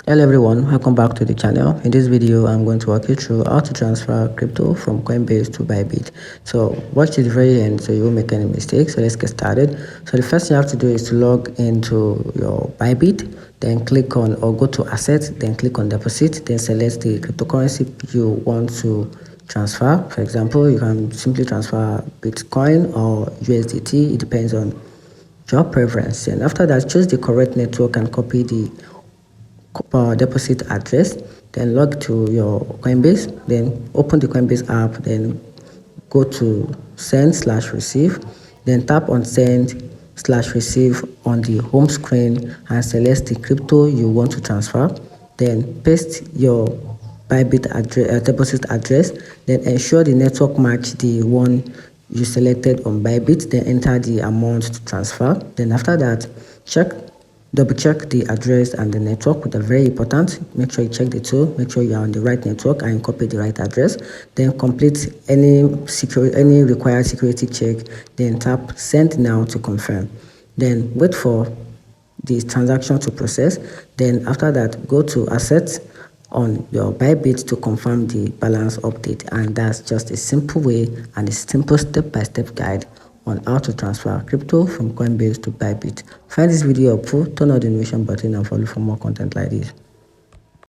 Hello everyone, welcome back to the channel. In this video I'm going to walk you through how to transfer crypto from Coinbase to Bybit. So watch to the very end so you won't make any mistakes. So let's get started. So the first thing you have to do is to log into your Bybit, then click on or go to assets, then click on deposit, then select the cryptocurrency you want to transfer. For example, you can simply transfer Bitcoin or USDT. It depends on your preference. And after that, choose the correct network and copy the deposit address, then log to your Coinbase, then open the Coinbase app, then go to send/receive, then tap on send/receive on the home screen and select the crypto you want to transfer, then paste your Bybit address, deposit address, then ensure the network match the one you selected on Bybit, then enter the amount to transfer. Then after that, double check the address and the network, which are very important. Make sure you check the two, make sure you are on the right network and copy the right address. Then complete any required security check, then tap send now to confirm. Then wait for the transaction to process. Then after that, go to assets on your Bybit to confirm the balance update. And that's just a simple way and a simple step-by-step guide on how to transfer crypto from Coinbase to Bybit. Find this video helpful, turn on the notification button and follow for more content like this.